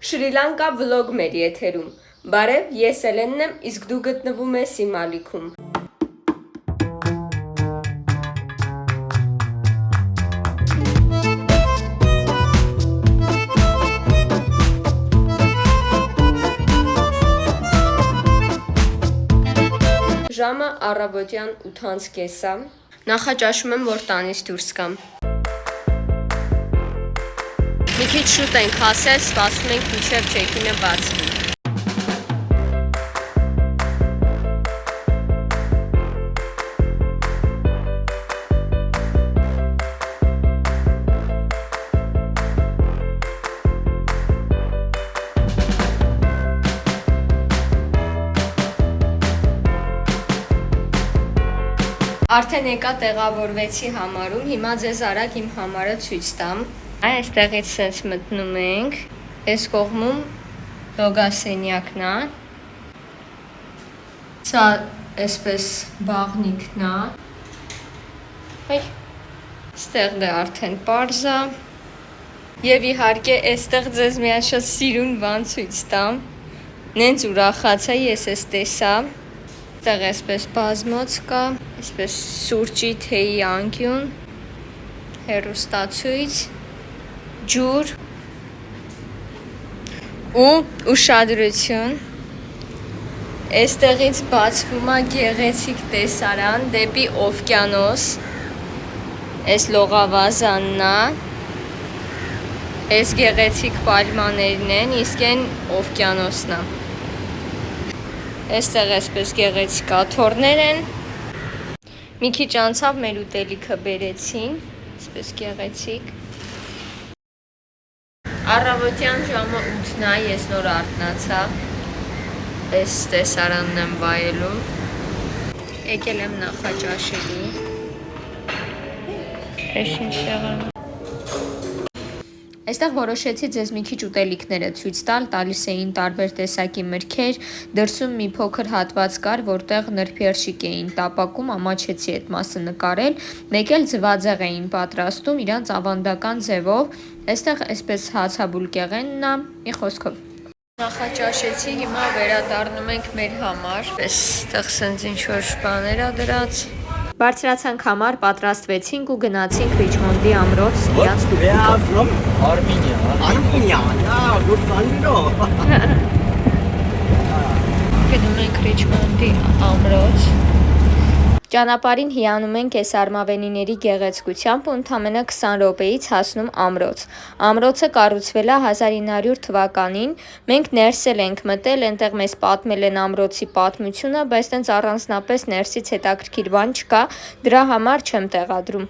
Շրի Լանկա վլոգներ եթերում։ Բարև, ես Էլենն եմ, իսկ դու գտնվում ես իմ ալիքում։ Ժամը առավոտյան 8:30 է։ Նախաճաշում եմ, որ տանից դուրս գամ։ Մի քիչ շուտ ենք հասել, սպասում ենք մինչև չեքինը բացվի։ Արդեն եկա տեղավորվեցի համարում, հիմա ձեզ արագ իմ համարը ցույց տամ։ Այստեղից սենց մտնում ենք, այս կողմում լոգասենյակն է, սա այսպես բաղնիքն է, ստեղ դե արդեն պարզ է, և իհարկե այստեղ ձեզ միայն շատ սիրուն բան ցույց տամ, նենց ուրախացա ես ես տեսա, այստեղ այսպես բազմոց կա, այսպես սուրճի թեյի անկյուն, հեռուստացույց, ջուր ու ուշադրություն, այստեղից բացվում է գեղեցիկ տեսարան դեպի օվկիանոս, այս լողավազանն է, այս գեղեցիկ պալմաներն են, իսկ են օվկիանոսն է, այստեղ այսպես գեղեցիկ աթոռներ են, մի քիչ անցավ մեր ուտելիքը բերեցին, այսպես գեղեցիկ, առավոտյան ժամը 8-ն է, ես նոր արթնացա, այս տեսարանն եմ վայելում, եկել եմ նախաճաշելու, այս ինչ եղան։ Այստեղ որոշեցի ձեզ մի քիչ ուտելիքները ցույց տալ, տալիս էին տարբեր տեսակի մրգեր, դրսում մի փոքր հատված կար, որտեղ նրբերշիկ էին տապակում, ամաչեցի այդ մասը նկարել, մեկ էլ ձվածեղ էին պատրաստում իրանց ավանդական ձևով, այստեղ այսպես հացաբուլկեղենն է, մի խոսքով։ Նախաճաշեցի, հիմա վերադառնում ենք մեր համար, այստեղ սենց ինչ-որ բաներ ա դրած։ Բարձրացանք համար, պատրաստվեցինք ու գնացինք Ռիչմոնդի ամրոց իրանց տուփիկով։ Արմենիա, գնում ենք Ռիչմոնդի ամրոց։ Ճանապարհին հիանում ենք այս արմավենիների գեղեցկությամբ ու ընդամենը 20 րոպեից հասնում ամրոց։ Ամրոցը կառուցվել է 1900 թվականին, մենք ներս ենք մտել, այնտեղ մեզ պատմել են ամրոցի պատմությունը, բայց տենց առանձնապես ներսից հետաքրքիր բան չկա, դրա համար չեմ տեղադրում։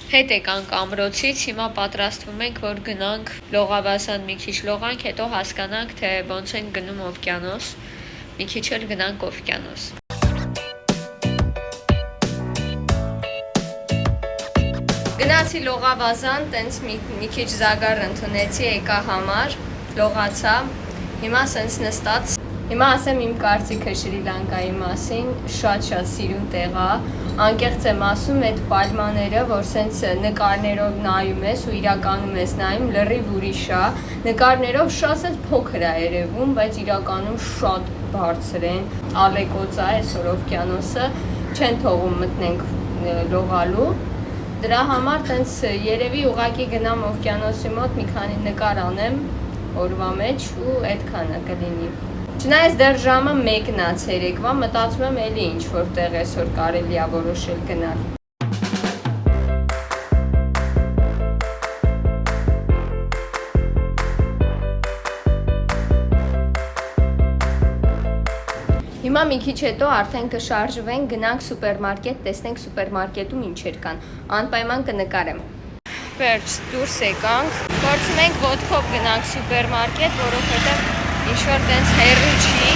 Հետ եկանք ամրոցից, հիմա պատրաստվում ենք, որ գնանք լողավազան մի քիչ լողանք, հետո հասկանանք, թե ոնց ենք գնում օվկիանոս, մի քիչ էլ գնանք օվկիանոս։ Գնացի լողավազան, տենց մի քիչ զագար ընդունեցի, եկա համար, լողացա, հիմա սենց նստած, հիմա ասեմ իմ կարծիքը Շրի Լանկայի մասին, շատ սիրուն տեղ է, անկեղծ եմ ասում, այդ պալմաները, որ սենց նկարներով նայում ես ու իրականում ես նայում, լրիվ ուրիշ է, նկարներով շատ սենց փոքր է երևում, բայց իրականում շատ բարձր են, ալեկոծ է այսօր օվկիանոսը, չեն թողում մտնենք լողալու, դրա համար տենց երևի ուղակի գնամ օվկիանոսի մոտ մի քանի նկար անեմ օրվա մեջ ու այդքանը կլինի։ Չնայած դեռ ժամը 1-ն է ցերեկվա, մտածում եմ էլի ինչ-որ տեղ այսօր կարելի է որոշել գնալ։ Հիմա մի քիչ հետո արդեն կշարժվենք, գնանք սուպերմարկետ, տեսնենք սուպերմարկետում ինչեր կան, անպայման կնկարեմ։ Վերջ դուրս եկանք, փորձում ենք ոտքով գնանք սուպերմարկետ, որովհետև ինչ-որ տենց հեռու չի։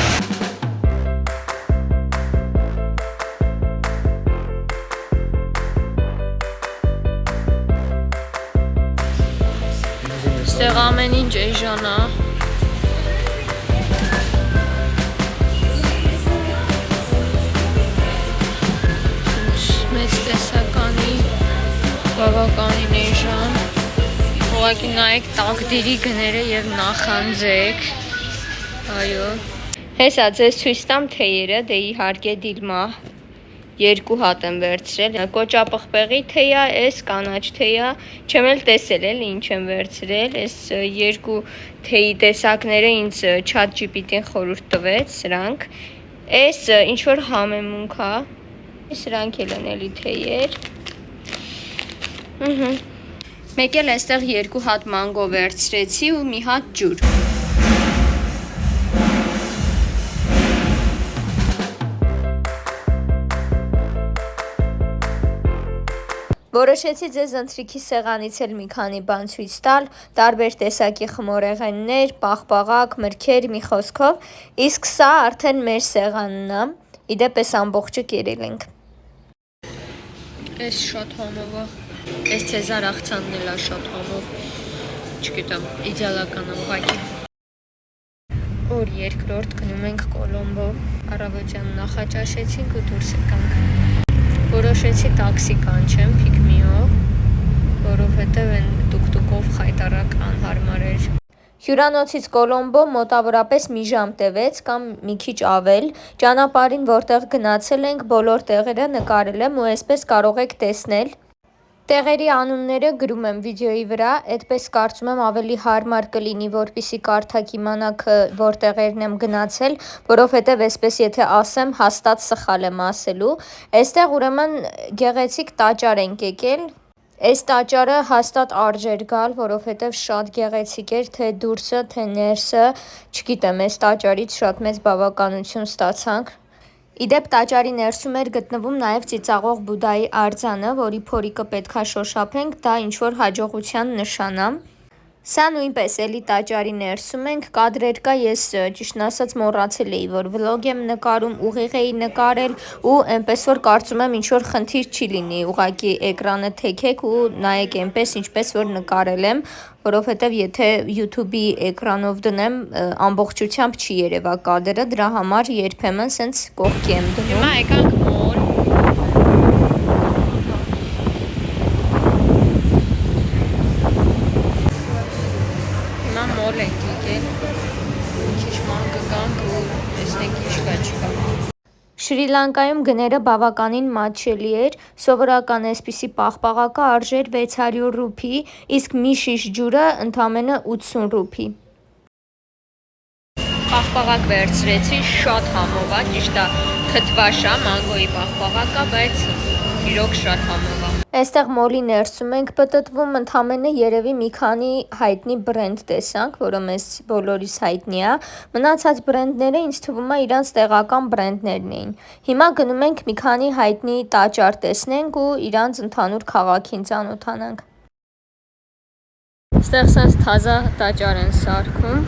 Ստեղ ամեն ինչ էժան է։ Մեծ տեսականի, բավականին էժան, ուղղակի նայեք տակդիրի գները եւ նախանձեք։ Այո։ Հեսա ձեզ ցույց տամ թեյերը, դե իհարկե դիլմա 2 հատ եմ վերցրել։ Կոճապղպեղի թեյա, էս կանաչ թեյա, չեմ էլ տեսել էլի ինչ եմ վերցրել։ Էս 2 թեյի տեսակները ինձ ChatGPT-ին խորհուրդ տվեց, սրանք։ Էս ինչ որ համեմունք է։ Սրանք էլ են էլի թեյեր։ Մեկ էլ այստեղ 2 հատ մանգո վերցրեցի ու մի հատ ջուր։ Որոշեցի ձեզ ընթրիքի սեղանից էլ մի քանի բան ցույց տալ, տարբեր տեսակի խմորեղեններ, պաղպաղակ, մրգեր, մի խոսքով, իսկ սա արդեն մեր սեղանն է, իդեպ էս ամբողջը կերել ենք։ Էս շատ համով է, էս Ցեզար աղցանն էլ է շատ համով, չգիտեմ, իդեալական ուղղակի։ Օր երկրորդ գնում ենք Կոլոմբո, առավոտյան նախաճաշեցինք ու դուրս եկանք։ Որոշեցի տաքսի կանչեմ Pygmy-ով, որովհետև այն տուկտուկով խայտառակ անհարմար էր։ Հյուրանոցից Կոլոմբո մոտավորապես մի ժամ տևեց կամ մի քիչ ավել, ճանապարհին որտեղ գնացել ենք բոլոր տեղերը նկարել եմ ու այսպես կարող եք տեսնել։ Տեղերի անունները գրում եմ վիդեոյի վրա, այդպես կարծում եմ ավելի հարմար կլինի, որպեսզի կարդաք իմանաք որ տեղերն եմ գնացել, որովհետև այսպես եթե ասեմ, հաստատ սխալ եմ ասելու։ Այստեղ ուրեմն գեղեցիկ տաճար ենք եկել։ Այս տաճարը հաստատ արժեր գալ, որովհետև շատ գեղեցիկ էր, թե դուրսը, թե ներսը, չգիտեմ, այս տաճարից շատ մեծ բավականություն ստացանք։ Իդեպ տաճարի ներսում էր գտնվում նաև ծիծաղող Բուդդայի արձանը, որի փորիկը պետքա շոշափենք, դա ինչ-որ հաջողության նշան է։ Սա նույնպես էլի տաճարի ներսում ենք, կադրեր կա, ես ճիշտն ասած մոռացել էի, որ վլոգ եմ նկարում, ուղիղ էի նկարել ու այնպես որ կարծում եմ ինչ-որ խնդիր չի լինի, ուղղակի էկրանը թեքեք ու նայեք այնպես, ինչպես որ նկարել եմ, որովհետև եթե YouTube-ի էկրանով դնեմ, ամբողջությամբ չի երևա կադրը, դրա համար երբեմն սենց կողքի եմ դնում։ Հիմա եկանք մոլ։ Հիմա մոլ ենք եկել, քիչ ման կգանք ու տեսնենք ինչ կա չկա։ Շրի Լանկայում գները բավականին մատչելի էր, սովորական այսպիսի պաղպաղակը արժեր 600 ռուփի, իսկ մի շիշ ջուրը ընդամենը 80 ռուփի։ Պաղպաղակ վերցրեցի, շատ համով է, ճիշտ է, թթվաշ է, մանգոյի պաղպաղակ է, բայց իրոք շատ համով է։ Այստեղ մոլի ներսում ենք պտտվում, ընդամենը երևի մի քանի հայտնի բրենդ տեսանք, որը մեզ բոլորիս հայտնի է, մնացած բրենդները ինձ թվում է իրանց տեղական բրենդներն էին։ Հիմա գնում ենք մի քանի հայտնի տաճար տեսնենք ու իրանց ընդհանուր քաղաքին ծանոթանանք։ Այստեղ սենց թազա տաճար են սարքում։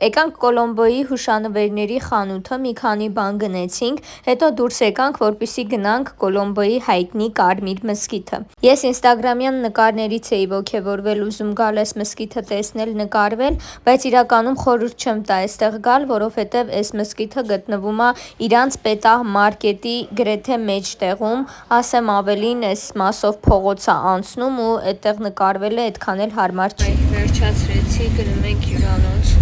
Եկանք Կոլոմբոյի հուշանվերների խանութը, մի քանի բան գնեցինք, հետո դուրս եկանք, որպեսզի գնանք Կոլոմբոյի հայտնի Կարմիր մզկիթը։ Ես ինստագրամյան նկարներից էի ոգևորվել, ուզում գալ այս մզկիթը տեսնել, նկարվել, բայց իրականում խորհուրդ չեմ տա այստեղ գալ, որովհետև այս մզկիթը գտնվում է իրանց պետահ մարկետի գրեթե մեջտեղում, ասեմ ավելին, այս մասով փողոց է անցնում ու այդտեղ նկարվելը այդքան էլ հարմար չի։ Վերջացրեցի, գնում ենք հյուրանոց։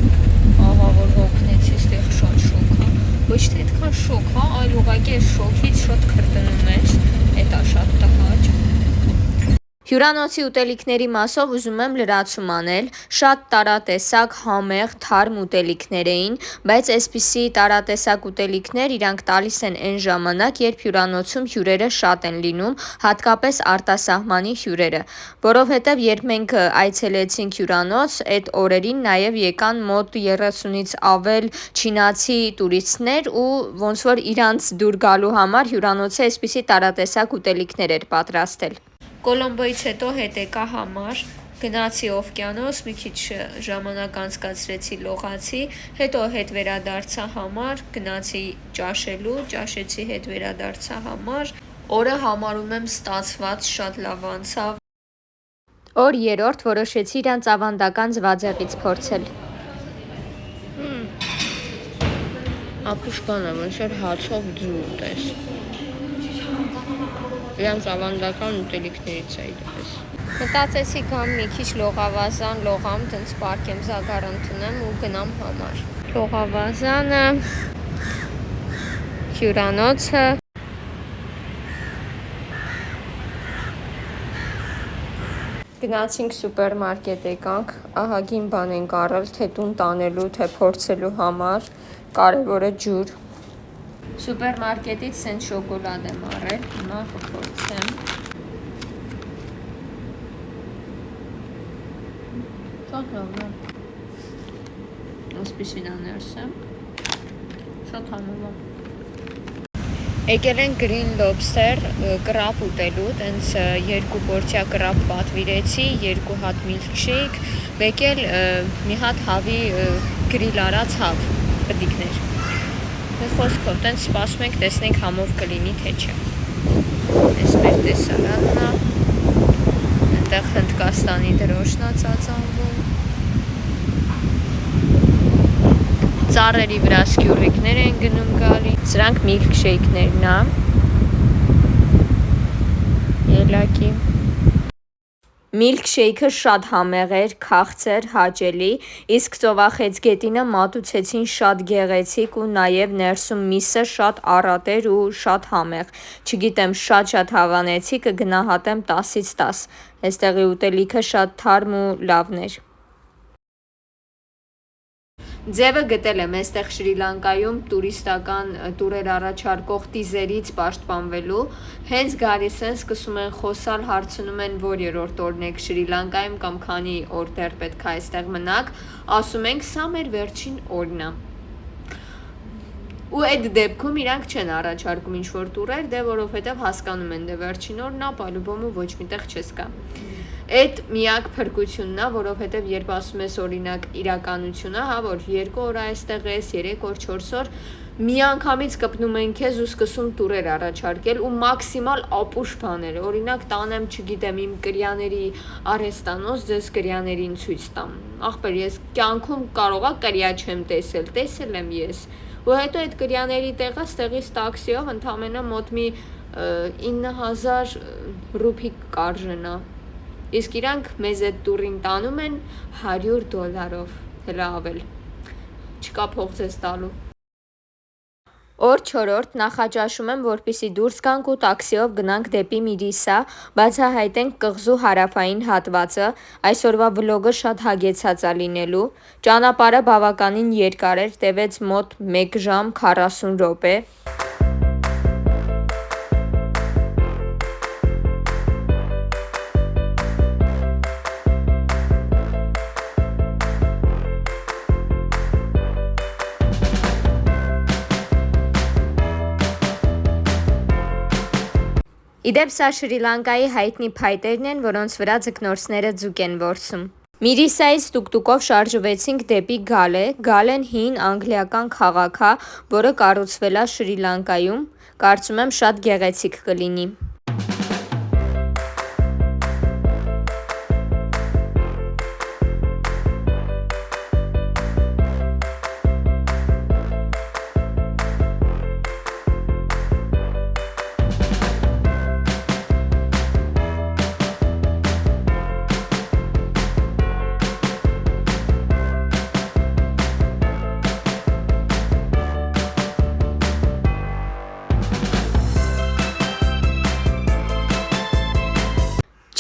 Ահա որ հոգնեցի, այստեղ շատ շոկ է, ոչ թե այդքան շոկ է, այլ ուղղակի այս շոկից շատ քրտնում ես, էդ է շատ տհաճ։ Հյուրանոցի ուտելիքների մասով ուզում եմ լրացում անել, շատ տարատեսակ, համեղ, թարմ ուտելիքներ էին, բայց այսպիսի տարատեսակ ուտելիքներ իրանք տալիս են այն ժամանակ, երբ հյուրանոցում հյուրերը շատ են լինում, հատկապես արտասահմանի հյուրերը, որովհետև երբ մենք այցելեցինք հյուրանոց, այդ օրերին նաև եկան մոտ 30-ից ավել չինացի տուրիստներ ու ոնց որ իրանց դուր գալու համար հյուրանոցը այսպիսի տարատեսակ ուտելիքներ էր պատրաստել։ Կոլոմբոյից հետո հետ եկա համար, գնացի օվկիանոս, մի քիչ ժամանակ անցկացրեցի լողացի, հետո հետ վերադարձա համար, գնացի ճաշելու, ճաշեցի հետ վերադարձա համար, օրը համարում եմ ստացված, շատ լավ անցավ։ Օր երրորդ որոշեցի իրանց ավանդական զվաձեղից փորձել։ Ապուշկան է, ոնց որ հացով ձու ուտես։ Իրանց ավանդական ուտելիքներից է այդպես։ Մտածեցի գամ մի քիչ լողավազան լողամ, տենց պարկեմ զագար ընդունեմ ու գնամ համար։ Լողավազանը, հյուրանոցը։ Գնացինք սուպերմարկետ եկանք, ահագին բան ենք առել, թե տուն տանելու, թե փորձելու համար, կարևորը ջուր։ Սուպերմարկետից սենց շոկոլադ եմ առել, հիմա կփորձեմ։ Շատ լավն է։ Ասպիսին է ներսը։ Շատ համով է։ Եկել են Green Lobster կրապ ուտելու, տենց 2 պորցիա կրապ պատվիրեցի, 2 հատ milkshake, մեկ էլ մի հատ հավի գրիլ արած հավ, պտիկներ։ Մի խոսքով, տենց սպասում ենք, տեսնենք համով կլինի, թե չէ։ Այս մեր տեսարանն է, այնտեղ Հնդկաստանի դրոշն է ծածանվում։ Ծառերի վրա սկյուռիկներ են գնում գալի, սրանք միլքշեյքներն է, ելակի։ Միլքշեյքը շատ համեղ էր, քաղցր, հաճելի, իսկ ծովախեցգետինը մատուցեցին շատ գեղեցիկ ու նաև ներսում միսը շատ առատ էր ու շատ համեղ, չգիտեմ շատ հավանեցի կգնահատեմ 10-ից 10, այստեղի ուտելիքը շատ թարմ ու լավն էր։ Ձևը գտել եմ այստեղ Շրի Լանկայում տուրիստական տուրեր առաջարկող տիզերից պաշտպանվելու, հենց գալիս են, սկսում են խոսալ, հարցնում են, որ երրորդ օրն եք Շրի Լանկայում կամ քանի օր դեռ պետք է այստեղ մնաք, ասում ենք սա մեր վերջին օրն է։ Ու այդ դեպքում իրանք չեն առաջարկում ինչ-որ տուրեր, դե որովհետև հասկանում են դե վերջին օրն է, պալուբոմու ոչ միտեղ չես գա։ Այդ միակ փրկությունն է, որովհետև երբ ասում ես օրինակ իրականությունը, հա, որ 2 օր այստեղ ես, 3 օր, 4 օր, միանգամից կպնում են քեզ ու սկսում տուրեր առաջարկել ու մաքսիմալ ապուշ բաներ, օրինակ տանեմ, չգիտեմ, իմ կրյաների արհեստանոց, ձեզ կրյաներին ցույց տամ։ Ախպեր, ես կյանքում կարողա կրյա չեմ տեսել եմ ես։ Ու հետո այդ կրյաների տեղը ստեղից տաքսիով ընդամենը մոտ մի 9000 ռուփի կարժենա։ Իսկ իրանք մեզ այդ տուրին տանում են $100, հելա ավել, չկա փող ձեզ տալու։ Օր 4-րդ նախաճաշում եմ, որպեսզի դուրս գանք ու տաքսիով գնանք դեպի Միրիսա, բացահայտենք կղզու հարավային հատվածը, այսօրվա վլոգը շատ հագեցած է լինելու, ճանապարհը բավականին երկար էր, տևեց մոտ 1 ժամ 40 րոպե։ Իդեպ սա Շրի Լանկայի հայտնի փայտերն են, որոնց վրա ձկնորսները ձուկ են որսում։ Միրիսայից տուկտուկով շարժվեցինք դեպի Գալե, Գալեն հին անգլիական քաղաք է, որը կառուցվել է Շրի Լանկայում, կարծում եմ շատ գեղեցիկ կլինի։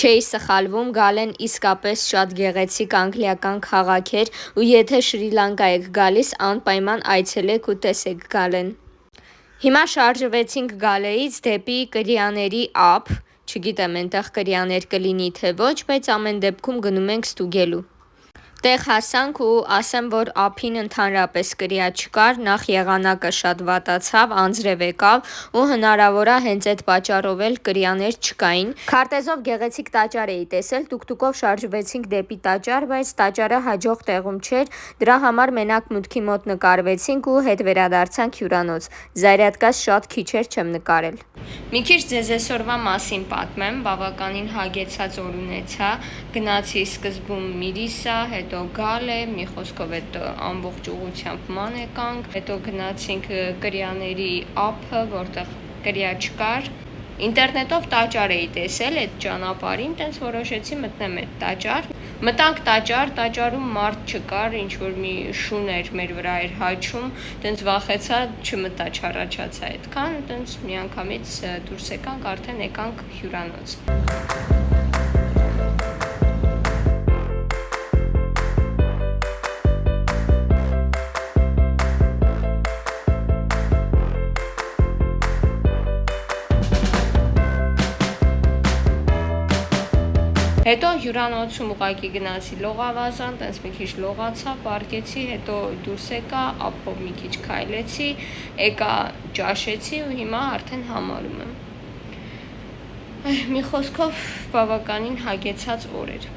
Չէի սխալվում, Գալեն իսկապես շատ գեղեցիկ անգլիական քաղաք էր ու եթե Շրի Լանկա եք գալիս, անպայման այցելեք ու տեսեք Գալեն։ Հիմա շարժվեցինք Գալեից դեպի կրյաների ափ, չգիտեմ այնտեղ կրյաներ կլինի թե ոչ, բայց ամեն դեպքում գնում ենք ստուգելու։ Տեղ հասանք ու ասեմ, որ ափին ընդհանրապես կրիա չկար, նախ եղանակը շատ վատացավ, անձրև եկավ ու հնարավոր է հենց այդ պատճառով էլ կրյաներ չկային։ Քարտեզով գեղեցիկ տաճար էի տեսել, տուկտուկով շարժվեցինք դեպի տաճար, բայց տաճարը հաջող տեղում չէր, դրա համար մենակ մուտքի մոտ նկարվեցինք ու հետ վերադարձանք հյուրանոց։ Զարյատկաս շատ քիչ էր, չեմ նկարել։ Մի քիչ ձեզ այսօրվա մասին պատմեմ, բավականին հագեցած օր ունեցա, Գնացի սկզբում Միրիսա, հետո Գալե, մի խոսքով այդ ամբողջ ուղությամբ ման եկանք, հետո գնացինք կրյաների ափը, որտեղ կրյա չկար։ Ինտերնետով տաճար էի տեսել այդ ճանապարհին, տենց որոշեցի մտնեմ այդ տաճար։ Մտանք տաճար, տաճարում մարդ չկար, ինչ որ մի շուն էր մեր վրա էր հաչում, տենց վախեցա, չմտա, չառաջացա այդքան, տենց միանգամից դուրս եկանք, արդեն եկանք հյուրանոց։ Հետո հյուրանոցում ուղակի գնացի լողավազան, տենց մի քիչ լողացա, պարկեցի, հետո դուրս եկա, ափով մի քիչ քայլեցի, եկա ճաշեցի ու հիմա արդեն համարում եմ։ Մի խոսքով բավականին հագեցած օր էր։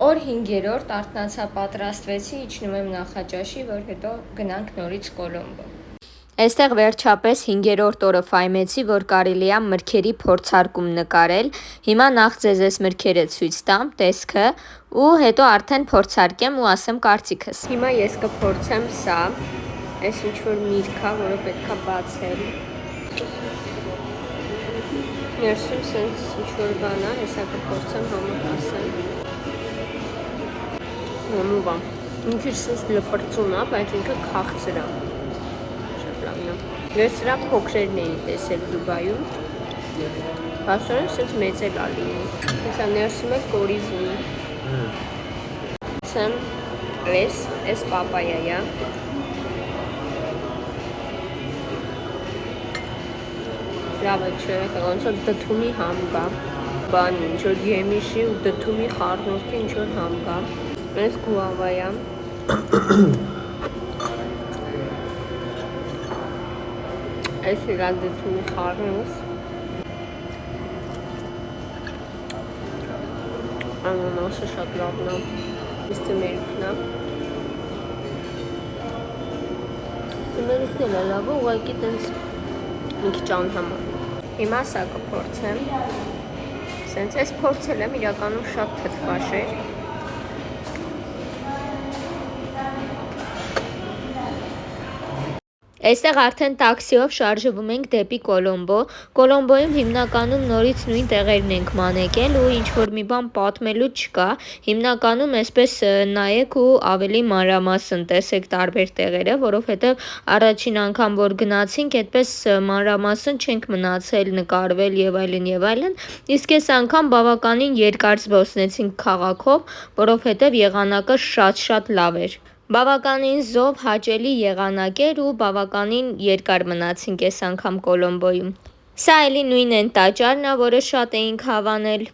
Օր 5-րդ արթնացա, պատրաստվեցի, իջնում եմ նախաճաշի, որ հետո գնանք նորից Կոլոմբո։ Այստեղ վերջապես 5-րդ օրը ֆայմեցի, որ կարելի է մրգերի փորձարկում նկարել։ Հիմա նախ ձեզ այս մրգերը ցույց տամ, տեսքը, ու հետո արդեն փորձարկեմ ու ասեմ կարծիքս։ Հիմա ես կփորձեմ սա, այս ինչ որ միրգ է, որը պետքա բացել։ Ներսում սենց ինչ որ բան է, հեսա կփորձեմ համոտ ասեմ։ Նոմուվա։ Ինքը սենց լպրծուն է, բայց ինքը քաղցր է։ Ես սրա փոքրերն էի տեսել Դուբայում, բասորեն սենց մեծ էլ ալինում, հեսա ներսում է կորիզուն, սեմ ես պապայայա, լավ է չէ, ոնց որ դթումի համ կա, բան ինչ որ եմիշի ու դթումի խառնորդի ինչ որ համ կա, ես գուավայա, այս իրան դթումի խառնուս, անանասը շատ լավն է, իստը մերուկն է, մերուկն էլ է լավը, ուղղակի տենց մի քիչ անհամար։ Հիմա սա կփորձեմ, սենց ես փորձել եմ, իրականում շատ թթվաշ էր, Այստեղ արդեն տաքսիով շարժվում ենք դեպի Կոլոմբո։ Կոլոմբոյում հիմնականում նորից նույն տեղերն ենք մանեկել ու ինչ որ մի բան պատմելու չկա։ Հիմնականում այսպես նայեք ու ավելի մանրամասն տեսեք տարբեր տեղերը, որովհետև առաջին անգամ որ գնացինք, այդպես մանրամասն չենք մնացել, նկարվել եւ այլն, իսկ այս անգամ բավականին երկար զբոսնեցինք քաղաքով, որովհետև եղանակը շատ լավ էր։ Բավականին զով հաճելի եղանակ էր ու բավականին երկար մնացինք այս անգամ Կոլոմբոյում։ Սա էլի նույն են տաճարն է, որը շատ էինք հավանել։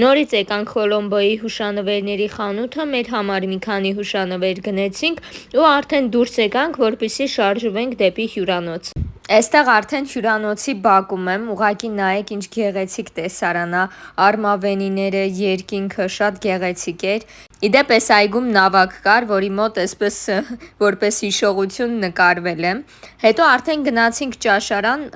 Նորից եկանք Կոլոմբոյի հուշանվերների խանութը, մեր համար մի քանի հուշանվեր գնեցինք ու արդեն դուրս եկանք, որպեսզի շարժվենք դեպի հյուրանոց։ Այստեղ արդեն հյուրանոցի բակում եմ, ուղղակի նայեք ինչ գեղեցիկ տեսարան է, արմավենիները, երկինքը շատ գեղեցիկ էր։ Իդեպ այս այգում նավակ կար, որի մոտ այսպես որպես հիշողություն նկարվել եմ։ Հետո արդեն գնացինք ճաշարան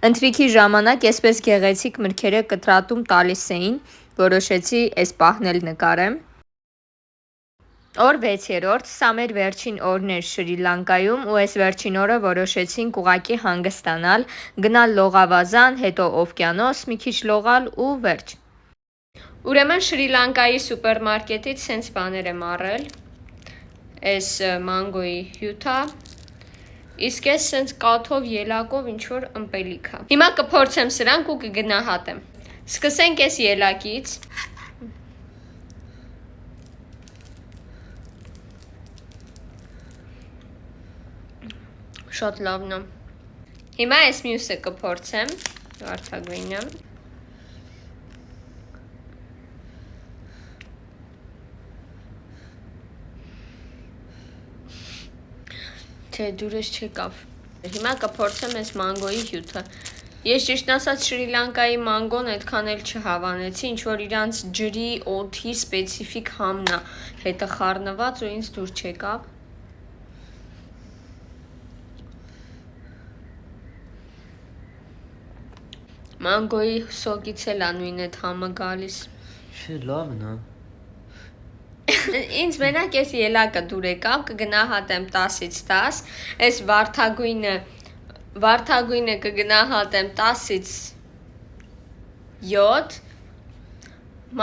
ընթրիքի ժամանակ այսպես գեղեցիկ մրգերը կտրատում տալիս էին, որոշեցի այս պահն էլ նկարեմ։ Օր 6-րդ, սա մեր վերջին օրն էր Շրի Լանկայում ու այս վերջին օրը որոշեցինք ուղղակի հանգստանալ, գնալ լողավազան, հետո օվկիանոս, մի քիչ լողալ ու վերջ։ Ուրեմն Շրի Լանկայի սուպերմարկետից սենց բաներ եմ առել, այս մանգոյի հյութա, իսկ ես սենց կաթով ելակով ինչ-որ ըմպելիք է։ Հիմա կփորձեմ սրանք ու կգնահատեմ։ Սկսենք այս ելակից։ Շատ լավն է։ Հիմա այս մյուսը կփորձեմ, վարդագույնը։ Չէ, դուրս չեկավ։ Հիմա կփորձեմ այս մանգոյի հյութը։ Ես ճիշտ ասած Շրի Լանկայի մանգոն այդքան էլ չհավանեցի, ինչ որ իրանց ջրի, օդի սպეციფიկ համն է հետը խառնված ու ինձ դուր չեկավ։ Մանգոյի սոկից էլ է նույն այդ համը գալիս։ Չէ, լավն է։ Ինձ մենակ այս ելակը դուր եկավ, կգնահատեմ 10-ից 10, այս վարդագույնը կգնահատեմ 10-ից 7,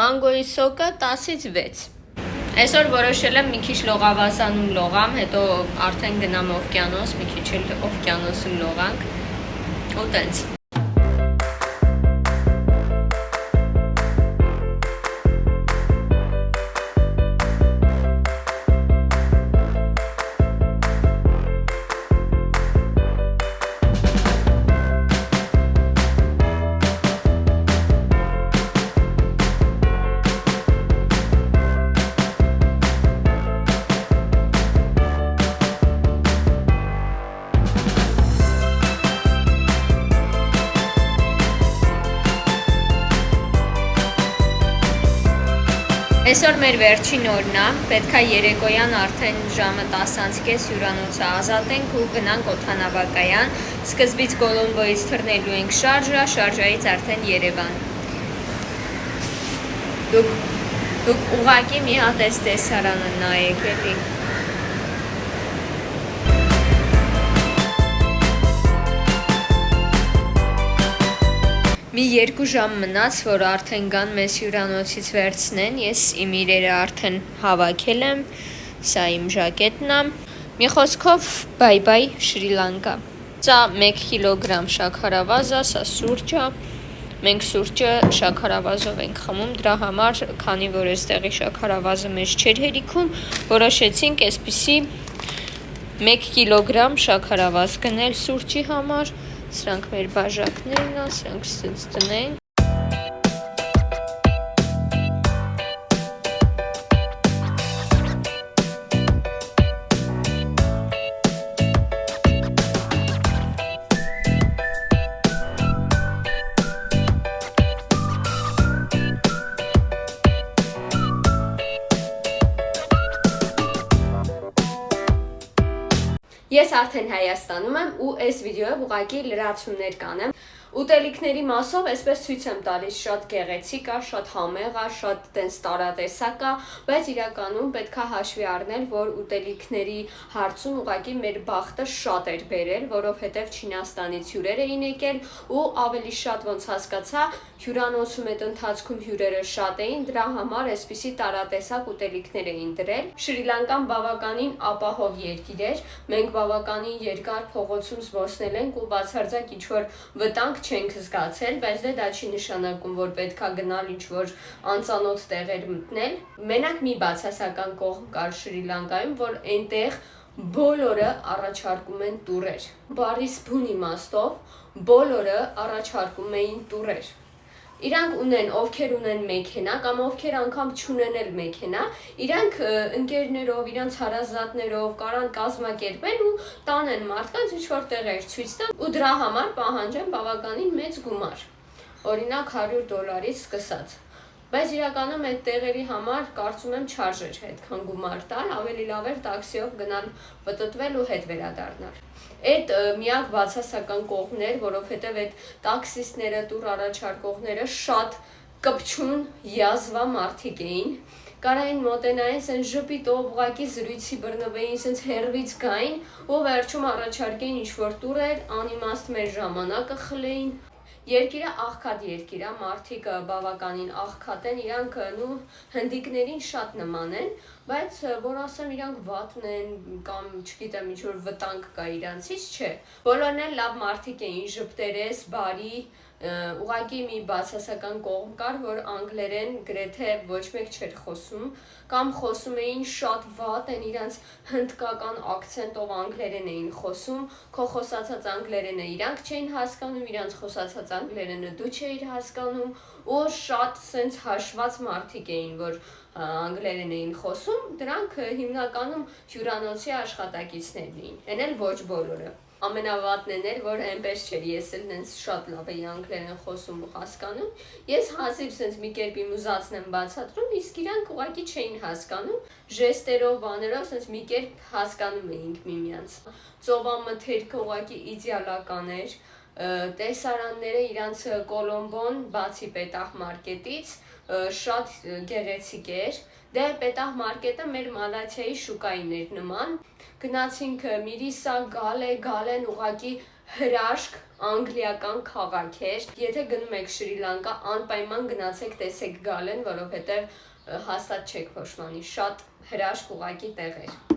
մանգոյի սոկը 10-ից 6։ Այսօր որոշել եմ մի քիչ լողավազանում լողամ, հետո արդեն գնամ օվկիանոս, մի քիչ էլ օվկիանոսում լողանք, ու տենց։ Այսօր մեր վերջին օրն է, պետք է երեկոյան արդեն ժամը 10:30 հյուրանոցը ազատենք ու գնանք օդանավակայան, սկզբից Կոլոմբոյից թռնելու ենք Շարժա, Շարժայից արդեն Երևան։ Դուք ուղղակի մի հատ այս տեսարանը նայեք էլի։ Մի 2 ժամ մնաց, որ արդեն գան մեզ հյուրանոցից վերցնեն, ես իմ իրերը արդեն հավաքել եմ, սա իմ ժակետն է, մի խոսքով բայ-բայ Շրի Լանկա։ Սա 1 կիլոգրամ շաքարավազ է, սա սուրճ է, մենք սուրճը շաքարավազով ենք խմում, դրա համար, քանի որ այստեղի շաքարավազը մեզ չէր հերիքում, որոշեցինք այսպիսի 1 կիլոգրամ շաքարավազ գնել սուրճի համար, սրանք մեր բաժակներն է, սրանք սենց տնենք։ Ես արդեն Հայաստանում եմ ու այս վիդեոյով ուղղակի լրացումներ կանեմ։ Ուտելիքների մասով այսպես ցույց եմ տալիս, շատ գեղեցիկ է, շատ համեղ է, շատ տենց տարատեսակ է, բայց իրականում պետք է հաշվի առնել, որ ուտելիքների հարցում ուղղակի մեր բախտը շատ էր բերել, որովհետև Չինաստանից հյուրեր էին եկել ու ավելի շատ ոնց հասկացա, հյուրանոցում այդ ընթացքում հյուրերը շատ էին, դրա համար այսպիսի տարատեսակ ուտելիքներ էին դրել։ Շրի Լանկան բավականին ապահով երկիր էր, մենք բավականին երկար փողոցում զբոսնել ենք ու բացարձակ ինչ-որ վտանգ չենք զգացել, բայց դա չի նշանակում, որ պետք է գնալ ինչ-որ անծանոթ տեղեր մտնել։ Մենակ մի բացասական կողմ կար Շրի Լանկայում, որ այնտեղ բոլորը առաջարկում են տուրեր։ Բառիս բուն իմաստով բոլորը առաջարկում էին տուրեր։ Իրանք ունեն, ովքեր ունեն մեքենա կամ ովքեր անգամ չունեն էլ մեքենա, իրանք ընկերներով, իրանց հարազատներով կարան կազմակերպել ու տանեն մարդկանց ինչ-որ տեղեր ցույց տան ու դրա համար պահանջեն բավականին մեծ գումար, օրինակ $100 սկսած։ Բայց իրականում այդ տեղերի համար կարծում եմ չարժեր այդքան գումար տալ, ավելի լավ էր տաքսիով գնալ պտտվել ու հետ վերադառնալ։ Այդ միակ բացասական կողմն էր, որովհետև այդ տաքսիստները, տուր առաջարկողները շատ կպչուն, յազվա մարդիկ էին, կարային մոտենային սեն ժպիտով ուղակի զրույցի բռնվեին, սենց հերվից գային, ու վերջում առաջարկեին ինչ-որ տուրեր, անիմաստ մեր ժամանակը խլեին։ Երկիրը աղքատ երկիր է, մարդիկ բավականին աղքատ են, իրանք նու հնդիկներին շատ նման են, բայց որ ասեմ իրանք վատն են կամ չգիտեմ ինչ-որ վտանգ կա իրանցից, չէ։ Բոլորն են լավ մարդիկ էին, ժպտերես, բարի, ուղղակի մի բացասական կողմ կար, որ անգլերեն գրեթե ոչ մեկ չէր խոսում, կամ խոսում էին շատ վատ են, իրանց հնդկական ակցենտով անգլերեն էին խոսում, քո խոսացած անգլերենը իրանք չէին հասկանում, իրանց խոսացած անգլերենը դու չէիր հասկանում, ու շատ սենց հաշված մարդիկ էին, որ անգլերեն էին խոսում, դրանք հիմնականում հյուրանոցի աշխատակիցներն էին, են էլ ոչ բոլորը։ Ամենավատն էր, որ այնպես չէր, ես էլ նենց շատ լավ էի անգլերեն խոսում ու հասկանում, ես հազիվ սենց մի կերպ իմ ուզածն եմ բացատրում, իսկ իրանք ուղղակի չէին հասկանում, ժեստերով, բաներով սենց մի կերպ հասկանում էինք միմյանց։ Ծովամթերքը ուղղակի իդեալական էր, տեսարանները իրանց Կոլոմբոն, բացի Պետահ մարկետից, շատ գեղեցիկ էր, դե Պետահ մարկետը մեր Մալաթիայի շուկային էր նման, գնացինք Միրիսա, Գալեն ուղղակի հրաշք անգլիական քաղաք էր, եթե գնում եք Շրի Լանկա, անպայման գնացեք տեսեք Գալեն, որովհետև հաստատ չեք փոշմանի, շատ հրաշք ուղղակի տեղ էր։